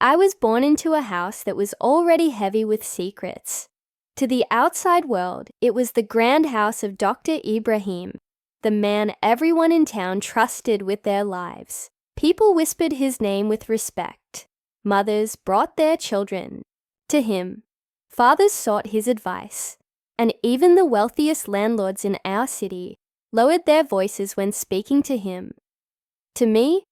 I was born into a house that was already heavy with secrets. To the outside world, it was the grand house of Dr. Ibrahim, the man everyone in town trusted with their lives. People whispered his name with respect. Mothers brought their children to him. Fathers sought his advice. And even the wealthiest landlords in our city lowered their voices when speaking to him. To me,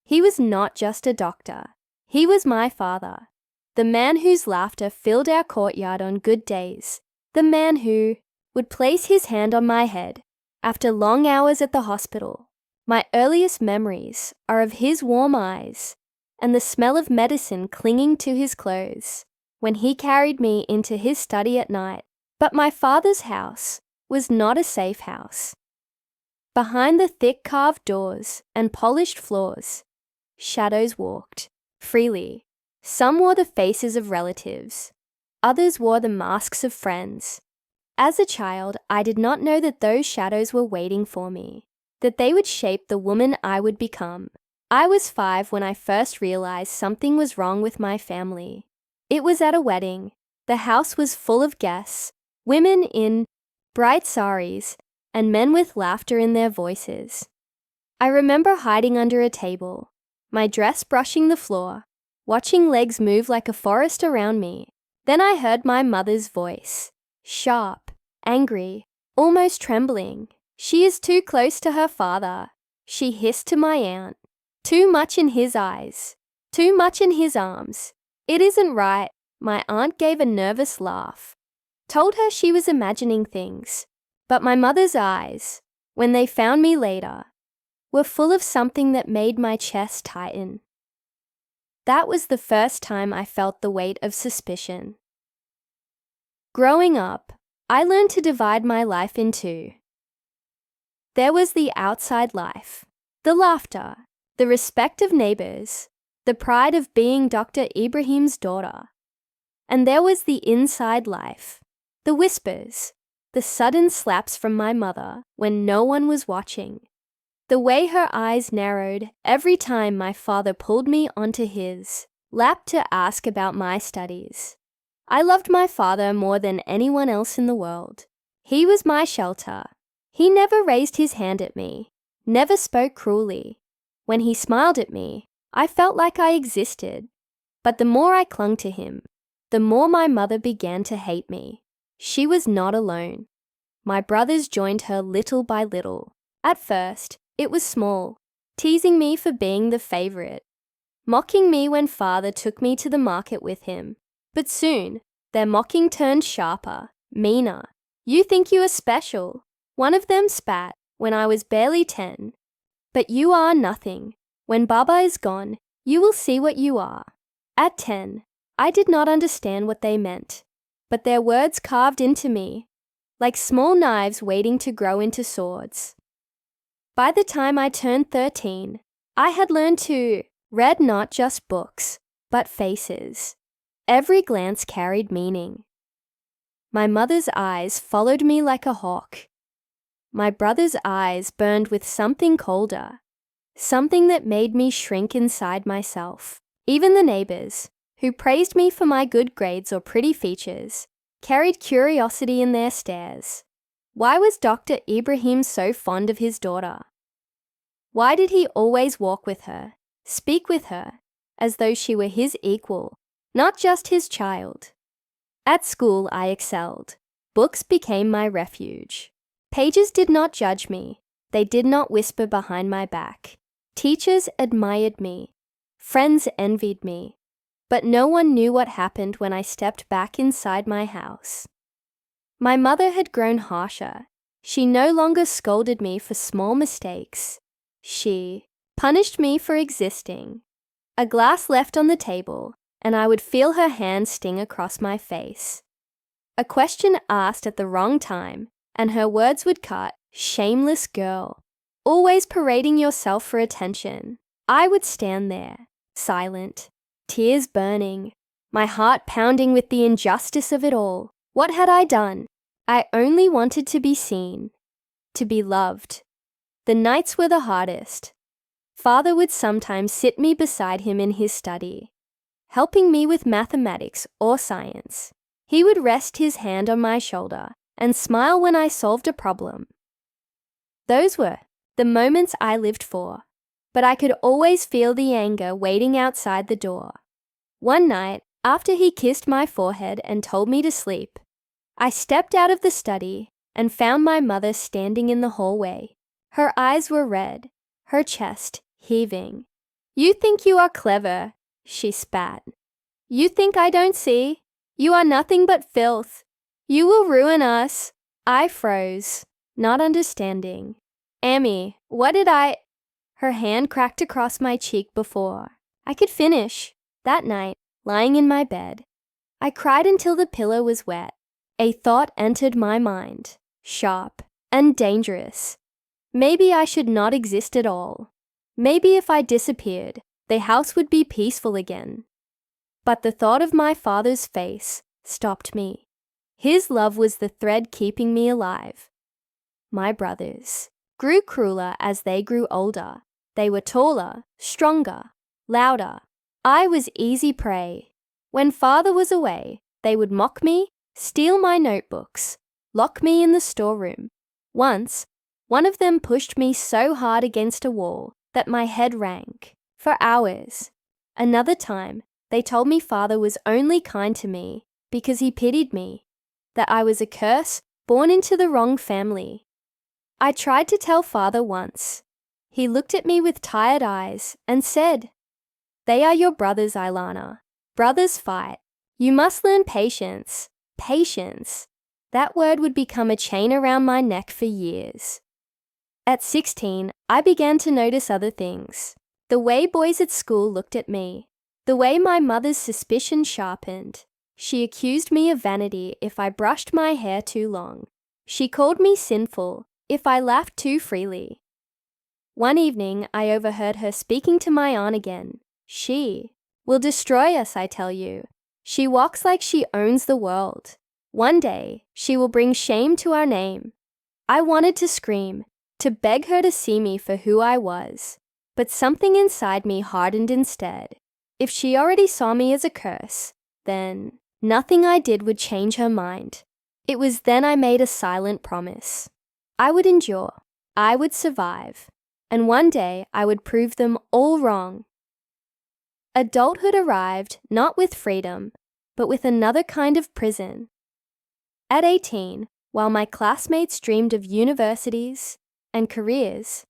he was not just a doctor. He was my father. The man whose laughter filled our courtyard on good days. The man who would place his hand on my head after long hours at the hospital. My earliest memories are of his warm eyes and the smell of medicine clinging to his clothes when he carried me into his study at night. But my father's house was not a safe house. Behind the thick carved doors and polished floors, shadows walked freely. Some wore the faces of relatives. Others wore the masks of friends. As a child, I did not know that those shadows were waiting for me, that they would shape the woman I would become. I was 5 when I first realized something was wrong with my family. It was at a wedding. The house was full of guests, women in bright saris, and men with laughter in their voices. I remember hiding under a table, my dress brushing the floor, watching legs move like a forest around me. Then I heard my mother's voice, sharp, angry, almost trembling. "She is too close to her father," she hissed to my aunt. "Too much in his eyes, too much in his arms. It isn't right." My aunt gave a nervous laugh, told her she was imagining things. But my mother's eyes, when they found me later, were full of something that made my chest tighten. That was the first time I felt the weight of suspicion. Growing up, I learned to divide my life in two. There was the outside life, the laughter, the respect of neighbors, the pride of being Dr. Ibrahim's daughter. And there was the inside life, the whispers, the sudden slaps from my mother when no one was watching, the way her eyes narrowed every time my father pulled me onto his lap to ask about my studies. I loved my father more than anyone else in the world. He was my shelter. He never raised his hand at me, never spoke cruelly. When he smiled at me, I felt like I existed. But the more I clung to him, the more my mother began to hate me. She was not alone. My brothers joined her little by little. At first, it was small, teasing me for being the favorite, mocking me when father took me to the market with him. But soon, their mocking turned sharper, meaner. "You think you are special," one of them spat when I was barely 10. "But you are nothing. When Baba is gone, you will see what you are." At 10, I did not understand what they meant, but their words carved into me, like small knives waiting to grow into swords. By the time I turned 13, I had learned to read not just books, but faces. Every glance carried meaning. My mother's eyes followed me like a hawk. My brother's eyes burned with something colder, something that made me shrink inside myself. Even the neighbors, who praised me for my good grades or pretty features, carried curiosity in their stares. Why was Dr. Ibrahim so fond of his daughter? Why did he always walk with her, speak with her, as though she were his equal, not just his child? At school, I excelled. Books became my refuge. Pages did not judge me. They did not whisper behind my back. Teachers admired me. Friends envied me. But no one knew what happened when I stepped back inside my house. My mother had grown harsher. She no longer scolded me for small mistakes. She punished me for existing. A glass left on the table, and I would feel her hand sting across my face. A question asked at the wrong time, and her words would cut, "Shameless girl, always parading yourself for attention." I would stand there, silent, tears burning, my heart pounding with the injustice of it all. What had I done? I only wanted to be seen, to be loved. The nights were the hardest. Father would sometimes sit me beside him in his study, helping me with mathematics or science. He would rest his hand on my shoulder and smile when I solved a problem. Those were the moments I lived for, but I could always feel the anger waiting outside the door. One night, after he kissed my forehead and told me to sleep, I stepped out of the study and found my mother standing in the hallway. Her eyes were red, her chest heaving. "You think you are clever," she spat. "You think I don't see? You are nothing but filth. You will ruin us." I froze, not understanding. "Amy, what did I—" Her hand cracked across my cheek before I could finish. That night, lying in my bed, I cried until the pillow was wet. A thought entered my mind, sharp and dangerous. Maybe I should not exist at all. Maybe if I disappeared, the house would be peaceful again. But the thought of my father's face stopped me. His love was the thread keeping me alive. My brothers grew crueler as they grew older. They were taller, stronger, louder. I was easy prey. When father was away, they would mock me, steal my notebooks, lock me in the storeroom. Once, one of them pushed me so hard against a wall that my head rang for hours. Another time, they told me father was only kind to me because he pitied me, that I was a curse born into the wrong family. I tried to tell father once. He looked at me with tired eyes and said, "They are your brothers, Ailana. Brothers fight. You must learn patience. Patience." That word would become a chain around my neck for years. At 16, I began to notice other things. The way boys at school looked at me. The way my mother's suspicion sharpened. She accused me of vanity if I brushed my hair too long. She called me sinful if I laughed too freely. One evening, I overheard her speaking to my aunt again. "She will destroy us, I tell you. She walks like she owns the world. One day, she will bring shame to our name." I wanted to scream, to beg her to see me for who I was. But something inside me hardened instead. If she already saw me as a curse, then nothing I did would change her mind. It was then I made a silent promise. I would endure. I would survive. And one day I would prove them all wrong. Adulthood arrived not with freedom, but with another kind of prison. At 18, while my classmates dreamed of universities and careers,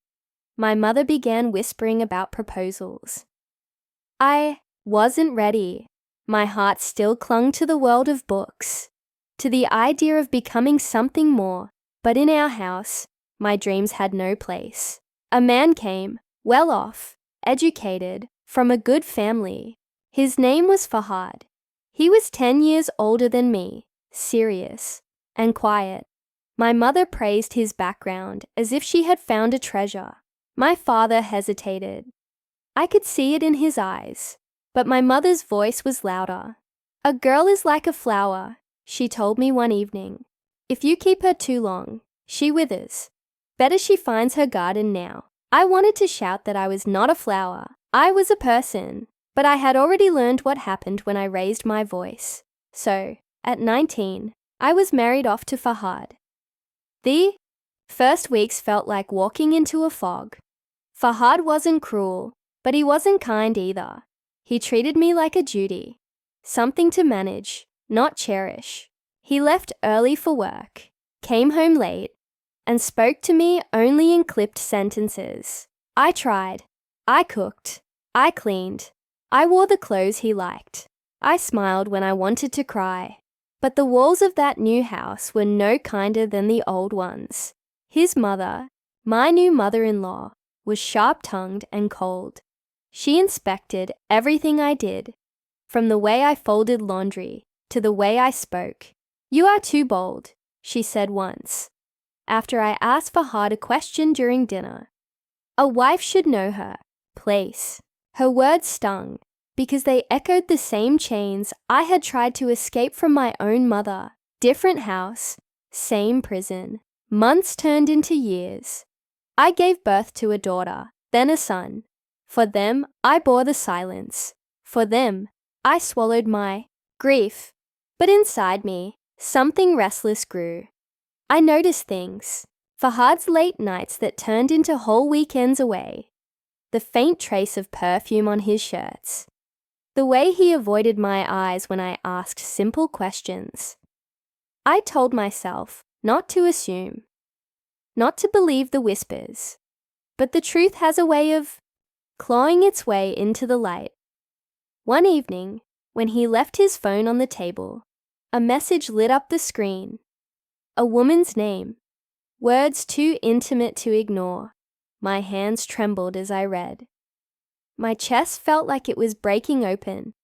my mother began whispering about proposals. I wasn't ready. My heart still clung to the world of books, to the idea of becoming something more, but in our house, my dreams had no place. A man came, well off, educated, from a good family. His name was Fahad. He was 10 years older than me, serious and quiet. My mother praised his background as if she had found a treasure. My father hesitated. I could see it in his eyes, but my mother's voice was louder. "A girl is like a flower," she told me one evening. "If you keep her too long, she withers. Better she finds her garden now." I wanted to shout that I was not a flower. I was a person, but I had already learned what happened when I raised my voice. So, at 19, I was married off to Fahad. The first weeks felt like walking into a fog. Fahad wasn't cruel, but he wasn't kind either. He treated me like a duty, something to manage, not cherish. He left early for work, came home late, and spoke to me only in clipped sentences. I tried. I cooked. I cleaned. I wore the clothes he liked. I smiled when I wanted to cry. But the walls of that new house were no kinder than the old ones. His mother, my new mother-in-law, was sharp-tongued and cold. She inspected everything I did, from the way I folded laundry to the way I spoke. "You are too bold," she said once, after I asked Fahad a question during dinner. A wife should know her place. Her words stung because they echoed the same chains I had tried to escape from my own mother. Different house, same prison. Months turned into years. I gave birth to a daughter, then a son. For them, I bore the silence. For them, I swallowed my grief, but inside me, something restless grew. I noticed things. Fahad's late nights that turned into whole weekends away. The faint trace of perfume on his shirts. The way he avoided my eyes when I asked simple questions. I told myself not to assume, not to believe the whispers, but the truth has a way of clawing its way into the light. One evening, when he left his phone on the table, a message lit up the screen. A woman's name. Words too intimate to ignore. My hands trembled as I read. My chest felt like it was breaking open.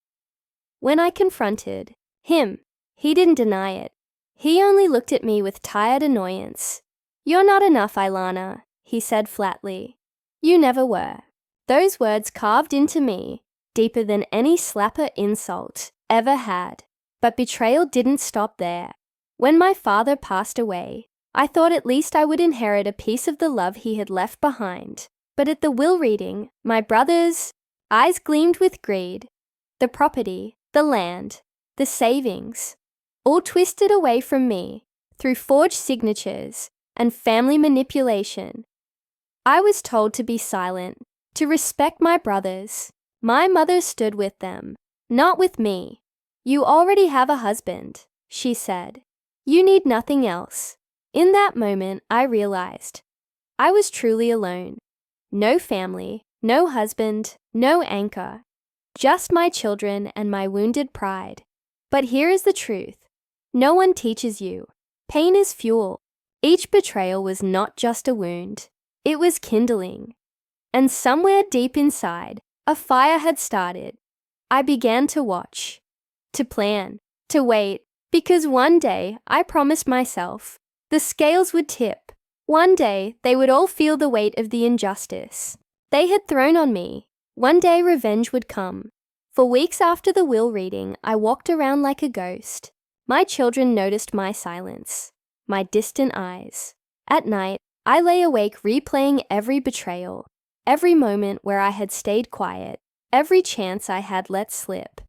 When I confronted him, he didn't deny it. He only looked at me with tired annoyance. "You're not enough, Ailana," he said flatly. "You never were." Those words carved into me, deeper than any slapper insult ever had. But betrayal didn't stop there. When my father passed away, I thought at least I would inherit a piece of the love he had left behind. But at the will reading, my brother's eyes gleamed with greed. The property, the land, the savings, all twisted away from me through forged signatures and family manipulation. I was told to be silent, to respect my brothers. My mother stood with them, not with me. "You already have a husband," she said. "You need nothing else." In that moment, I realized I was truly alone. No family, no husband, no anchor. Just my children and my wounded pride. But here is the truth. No one teaches you. Pain is fuel. Each betrayal was not just a wound. It was kindling. And somewhere deep inside, a fire had started. I began to watch, to plan, to wait, because one day I promised myself the scales would tip. One day they would all feel the weight of the injustice they had thrown on me. One day revenge would come. For weeks after the will reading, I walked around like a ghost. My children noticed my silence, my distant eyes. At night, I lay awake replaying every betrayal, every moment where I had stayed quiet, every chance I had let slip.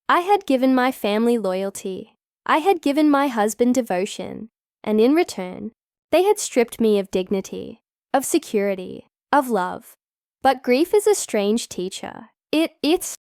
I had given my family loyalty. I had given my husband devotion. And in return, they had stripped me of dignity, of security, of love. But grief is a strange teacher. It's